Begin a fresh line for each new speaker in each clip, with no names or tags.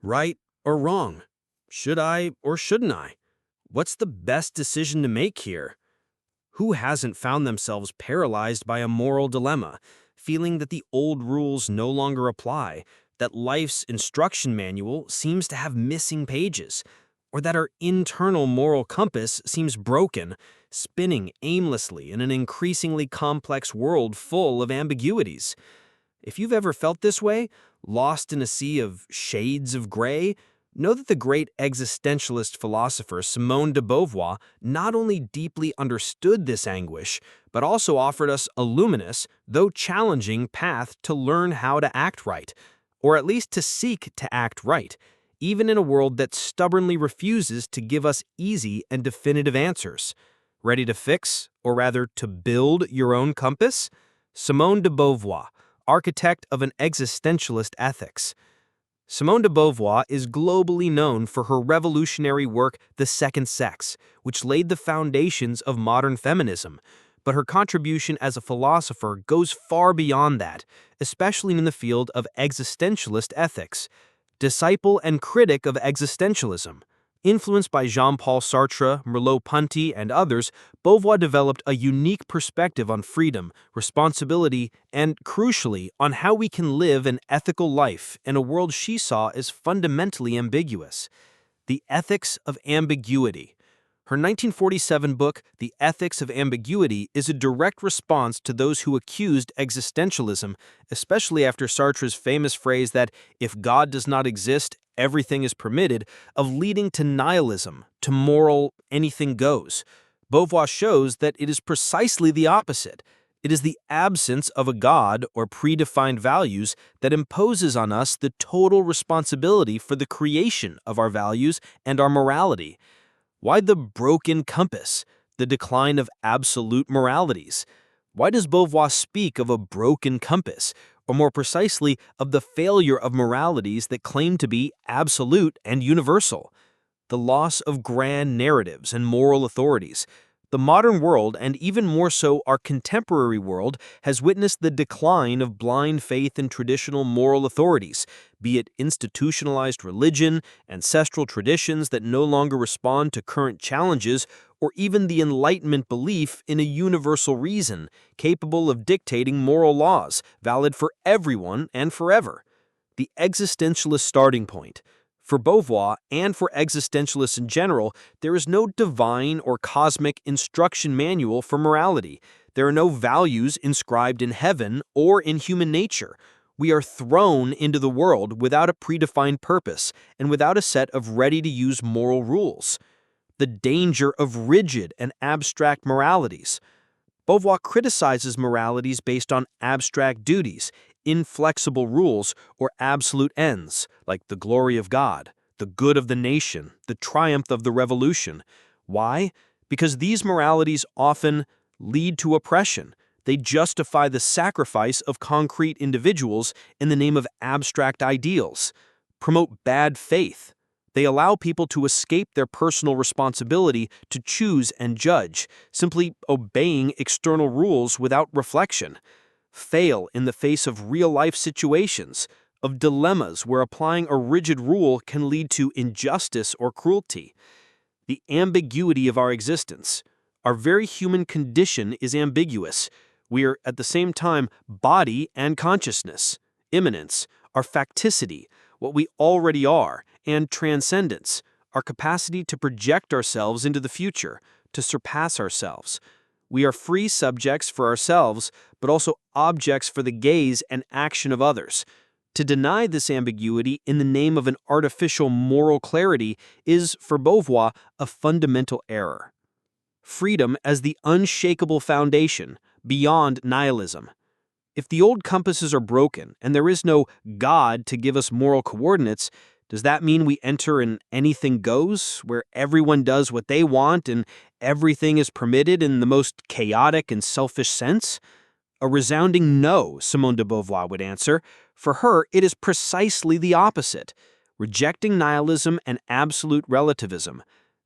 Right or wrong? Should I or shouldn't I? What's the best decision to make here? Who hasn't found themselves paralyzed by a moral dilemma, feeling that the old rules no longer apply, that life's instruction manual seems to have missing pages, or that our internal moral compass seems broken, spinning aimlessly in an increasingly complex world full of ambiguities? If you've ever felt this way, lost in a sea of shades of gray, know that the great existentialist philosopher Simone de Beauvoir not only deeply understood this anguish, but also offered us a luminous, though challenging, path to learn how to act right, or at least to seek to act right, even in a world that stubbornly refuses to give us easy and definitive answers. Ready to fix, or rather to build your own compass? Simone de Beauvoir, architect of an existentialist ethics. Simone de Beauvoir is globally known for her revolutionary work, The Second Sex, which laid the foundations of modern feminism. But her contribution as a philosopher goes far beyond that, especially in the field of existentialist ethics. Disciple and critic of existentialism. Influenced by Jean-Paul Sartre, Merleau-Ponty, and others, Beauvoir developed a unique perspective on freedom, responsibility, and, crucially, on how we can live an ethical life in a world she saw as fundamentally ambiguous. The Ethics of Ambiguity. Her 1947 book, The Ethics of Ambiguity, is a direct response to those who accused existentialism, especially after Sartre's famous phrase that, if God does not exist, everything is permitted, of leading to nihilism, to moral anything goes. Beauvoir shows that it is precisely the opposite. It is the absence of a God or predefined values that imposes on us the total responsibility for the creation of our values and our morality. Why the broken compass, the decline of absolute moralities? Why does Beauvoir speak of a broken compass, or more precisely, of the failure of moralities that claim to be absolute and universal? The loss of grand narratives and moral authorities. The modern world, and even more so our contemporary world, has witnessed the decline of blind faith in traditional moral authorities, be it institutionalized religion, ancestral traditions that no longer respond to current challenges, or even the Enlightenment belief in a universal reason, capable of dictating moral laws, valid for everyone and forever. The existentialist starting point. For Beauvoir, and for existentialists in general, there is no divine or cosmic instruction manual for morality. There are no values inscribed in heaven or in human nature. We are thrown into the world without a predefined purpose and without a set of ready-to-use moral rules. The danger of rigid and abstract moralities. Beauvoir criticizes moralities based on abstract duties, inflexible rules, or absolute ends, like the glory of God, the good of the nation, the triumph of the revolution. Why? Because these moralities often lead to oppression. They justify the sacrifice of concrete individuals in the name of abstract ideals, promote bad faith. They allow people to escape their personal responsibility to choose and judge, simply obeying external rules without reflection. Fail in the face of real-life situations, of dilemmas where applying a rigid rule can lead to injustice or cruelty. The ambiguity of our existence. Our very human condition is ambiguous. We are, at the same time, body and consciousness, immanence, our facticity, what we already are, and transcendence, our capacity to project ourselves into the future, to surpass ourselves. We are free subjects for ourselves, but also objects for the gaze and action of others. To deny this ambiguity in the name of an artificial moral clarity is, for Beauvoir, a fundamental error. Freedom as the unshakable foundation, beyond nihilism. If the old compasses are broken and there is no God to give us moral coordinates, does that mean we enter an anything goes, where everyone does what they want and everything is permitted in the most chaotic and selfish sense? A resounding no, Simone de Beauvoir would answer. For her, it is precisely the opposite, rejecting nihilism and absolute relativism.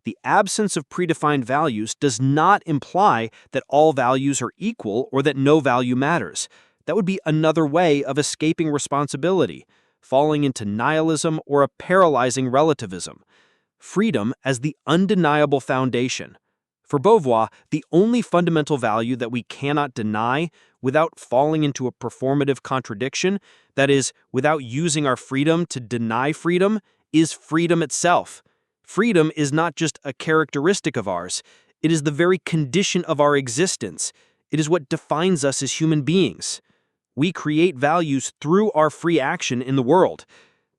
The absence of predefined values does not imply that all values are equal or that no value matters. That would be another way of escaping responsibility. falling into nihilism or a paralyzing relativism. Freedom as the undeniable foundation. For Beauvoir, the only fundamental value that we cannot deny without falling into a performative contradiction, that is, without using our freedom to deny freedom, is freedom itself. Freedom is not just a characteristic of ours, it is the very condition of our existence. It is what defines us as human beings. We create values through our free action in the world.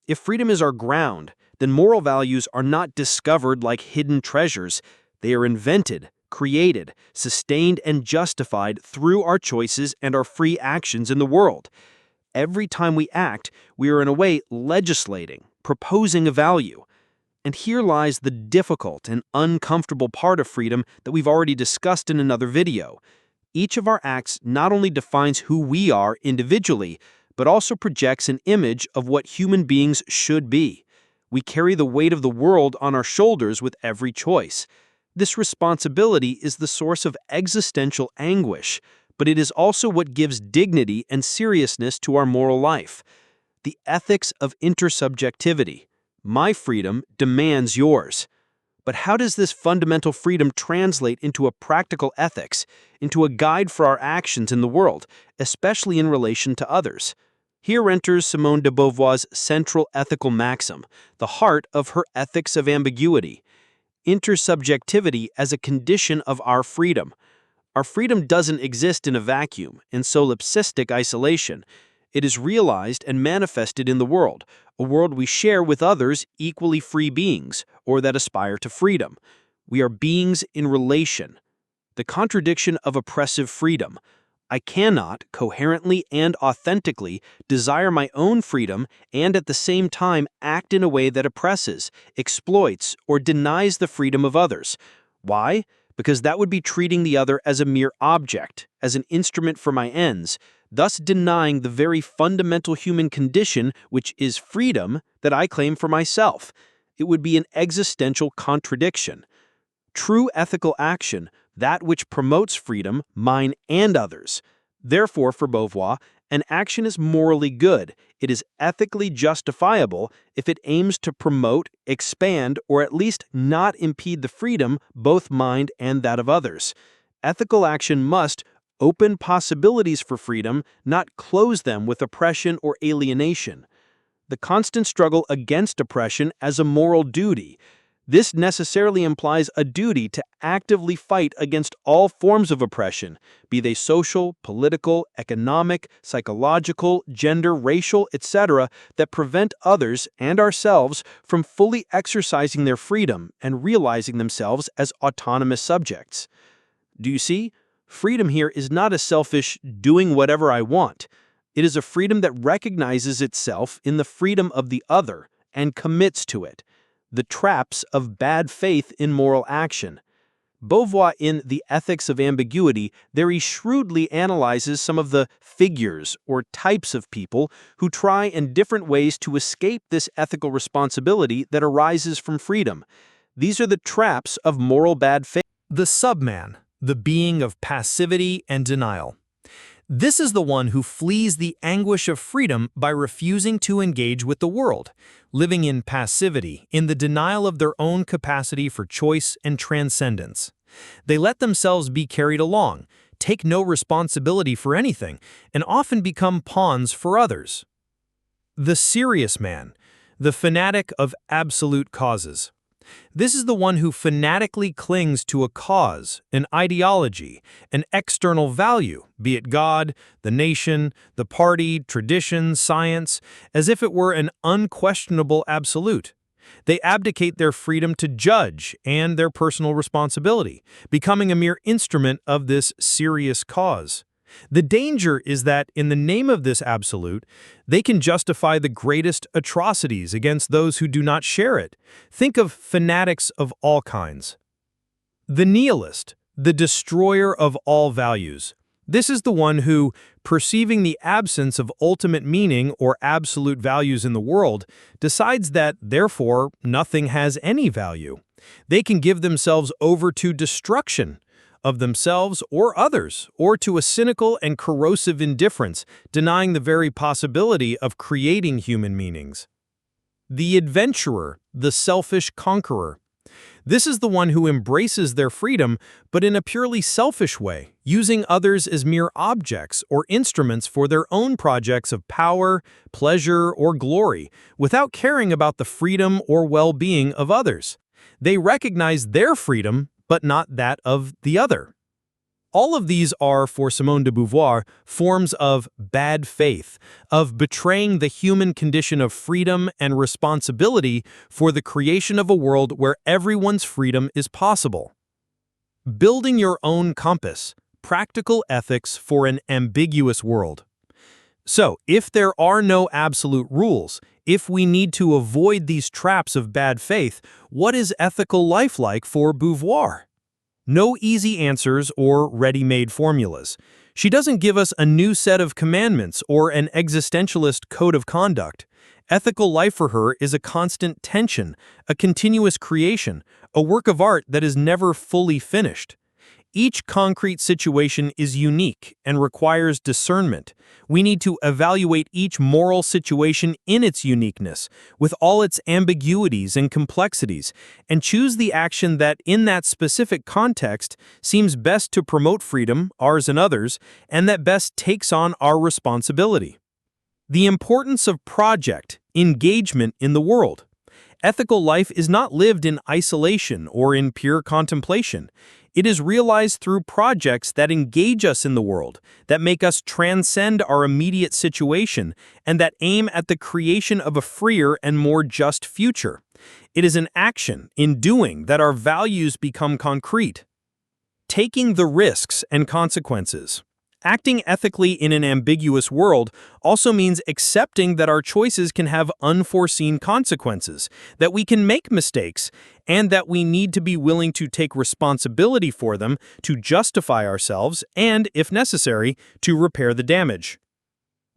If freedom is our ground, then moral values are not discovered like hidden treasures. They are invented, created, sustained, and justified through our choices and our free actions in the world. Every time we act, we are in a way legislating, proposing a value. And here lies the difficult and uncomfortable part of freedom that we've already discussed in another video. Each of our acts not only defines who we are individually, but also projects an image of what human beings should be. We carry the weight of the world on our shoulders with every choice. This responsibility is the source of existential anguish, but it is also what gives dignity and seriousness to our moral life. The ethics of intersubjectivity. My freedom demands yours. But how does this fundamental freedom translate into a practical ethics, into a guide for our actions in the world, especially in relation to others? Here enters Simone de Beauvoir's central ethical maxim, the heart of her ethics of ambiguity. Intersubjectivity as a condition of our freedom. Our freedom doesn't exist in a vacuum, in solipsistic isolation. It is realized and manifested in the world, a world we share with others equally free beings, or that aspire to freedom. We are beings in relation. The contradiction of oppressive freedom. I cannot, coherently and authentically, desire my own freedom and at the same time act in a way that oppresses, exploits, or denies the freedom of others. Why? Because that would be treating the other as a mere object, as an instrument for my ends, thus denying the very fundamental human condition, which is freedom, that I claim for myself. It would be an existential contradiction. True ethical action, that which promotes freedom, mine and others. Therefore, for Beauvoir, an action is morally good. It is ethically justifiable if it aims to promote, expand, or at least not impede the freedom, both mine and that of others. Ethical action must open possibilities for freedom, not close them with oppression or alienation. The constant struggle against oppression as a moral duty. This necessarily implies a duty to actively fight against all forms of oppression, be they social, political, economic, psychological, gender, racial, etc., that prevent others and ourselves from fully exercising their freedom and realizing themselves as autonomous subjects. Do you see? Freedom here is not a selfish doing whatever I want. It is a freedom that recognizes itself in the freedom of the other and commits to it. The traps of bad faith in moral action. Beauvoir, in The Ethics of Ambiguity, very shrewdly analyzes some of the figures or types of people who try in different ways to escape this ethical responsibility that arises from freedom. These are the traps of moral bad faith.
The subman, the being of passivity and denial. This is the one who flees the anguish of freedom by refusing to engage with the world, living in passivity, in the denial of their own capacity for choice and transcendence. They let themselves be carried along, take no responsibility for anything, and often become pawns for others. The serious man, the fanatic of absolute causes. This is the one who fanatically clings to a cause, an ideology, an external value, be it God, the nation, the party, tradition, science, as if it were an unquestionable absolute. They abdicate their freedom to judge and their personal responsibility, becoming a mere instrument of this serious cause. The danger is that, in the name of this absolute, they can justify the greatest atrocities against those who do not share it. Think of fanatics of all kinds. The nihilist, the destroyer of all values. This is the one who, perceiving the absence of ultimate meaning or absolute values in the world, decides that, therefore, nothing has any value. They can give themselves over to destruction. of themselves or others, or to a cynical and corrosive indifference, denying the very possibility of creating human meanings. The adventurer, the selfish conqueror. This is the one who embraces their freedom, but in a purely selfish way, using others as mere objects or instruments for their own projects of power, pleasure, or glory, without caring about the freedom or well-being of others. They recognize their freedom, but not that of the other. All of these are, for Simone de Beauvoir, forms of bad faith, of betraying the human condition of freedom and responsibility for the creation of a world where everyone's freedom is possible. Building your own compass, practical ethics for an ambiguous world. So, if there are no absolute rules, if we need to avoid these traps of bad faith, what is ethical life like for Beauvoir? No easy answers or ready-made formulas. She doesn't give us a new set of commandments or an existentialist code of conduct. Ethical life for her is a constant tension, a continuous creation, a work of art that is never fully finished. Each concrete situation is unique and requires discernment. We need to evaluate each moral situation in its uniqueness, with all its ambiguities and complexities, and choose the action that, in that specific context, seems best to promote freedom, ours and others, and that best takes on our responsibility. The importance of project, engagement in the world. Ethical life is not lived in isolation or in pure contemplation. It is realized through projects that engage us in the world, that make us transcend our immediate situation, and that aim at the creation of a freer and more just future. It is an action, in doing, that our values become concrete. Taking the risks and consequences. Acting ethically in an ambiguous world also means accepting that our choices can have unforeseen consequences, that we can make mistakes, and that we need to be willing to take responsibility for them, to justify ourselves, and, if necessary, to repair the damage.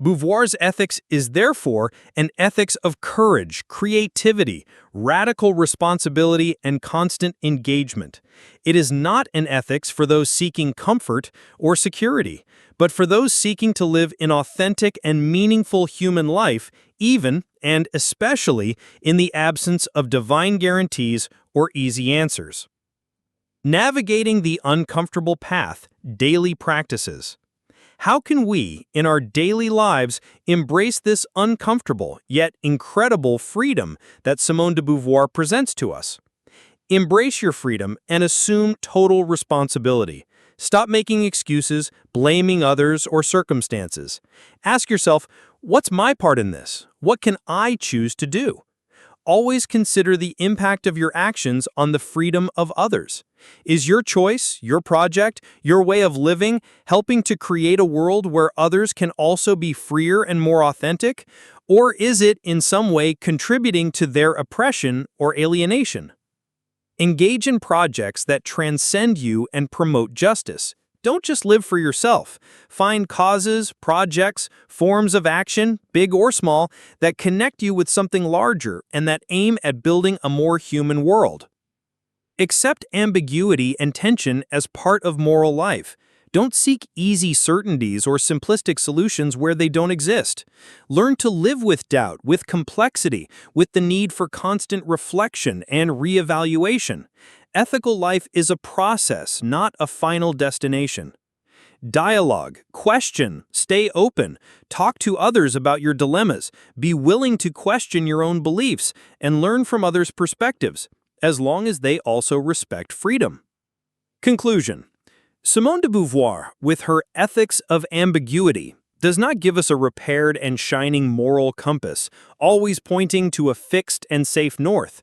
Beauvoir's ethics is therefore an ethics of courage, creativity, radical responsibility, and constant engagement. It is not an ethics for those seeking comfort or security, but for those seeking to live an authentic and meaningful human life, even and especially in the absence of divine guarantees or easy answers. Navigating the uncomfortable path, daily practices. How can we, in our daily lives, embrace this uncomfortable yet incredible freedom that Simone de Beauvoir presents to us? Embrace your freedom and assume total responsibility. Stop making excuses, blaming others or circumstances. Ask yourself, what's my part in this? What can I choose to do? Always consider the impact of your actions on the freedom of others. Is your choice, your project, your way of living helping to create a world where others can also be freer and more authentic? Or is it in some way contributing to their oppression or alienation? Engage in projects that transcend you and promote justice. Don't just live for yourself. Find causes, projects, forms of action, big or small, that connect you with something larger and that aim at building a more human world. Accept ambiguity and tension as part of moral life. Don't seek easy certainties or simplistic solutions where they don't exist. Learn to live with doubt, with complexity, with the need for constant reflection and reevaluation. Ethical life is a process, not a final destination. Dialogue, question, stay open, talk to others about your dilemmas, be willing to question your own beliefs, and learn from others' perspectives, as long as they also respect freedom. Conclusion. Simone de Beauvoir, with her ethics of ambiguity, does not give us a repaired and shining moral compass, always pointing to a fixed and safe north.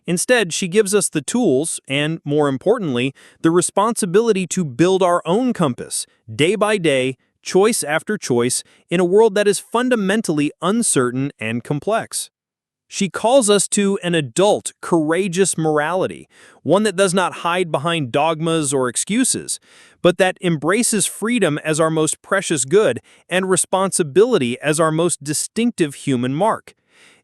Instead, she gives us the tools and, more importantly, the responsibility to build our own compass, day by day, choice after choice, in a world that is fundamentally uncertain and complex. She calls us to an adult, courageous morality, one that does not hide behind dogmas or excuses, but that embraces freedom as our most precious good and responsibility as our most distinctive human mark.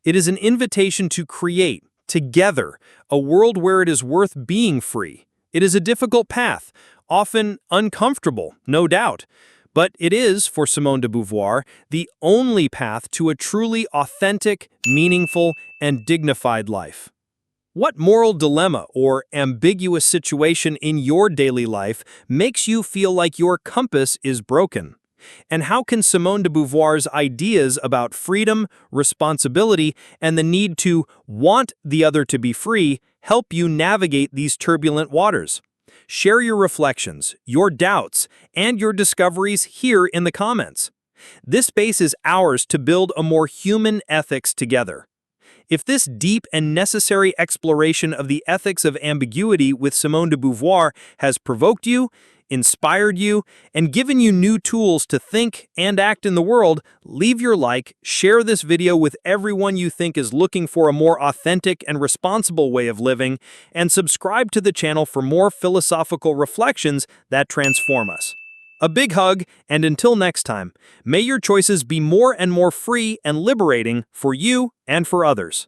It is an invitation to create, together, a world where it is worth being free. It is a difficult path, often uncomfortable, no doubt. But it is, for Simone de Beauvoir, the only path to a truly authentic, meaningful, and dignified life. What moral dilemma or ambiguous situation in your daily life makes you feel like your compass is broken? And how can Simone de Beauvoir's ideas about freedom, responsibility, and the need to want the other to be free help you navigate these turbulent waters? Share your reflections, your doubts, and your discoveries here in the comments. This space is ours to build a more human ethics together. If this deep and necessary exploration of the ethics of ambiguity with Simone de Beauvoir has provoked you, inspired you, and given you new tools to think and act in the world, leave your like, share this video with everyone you think is looking for a more authentic and responsible way of living, and subscribe to the channel for more philosophical reflections that transform us. A big hug, and until next time, may your choices be more and more free and liberating for you and for others.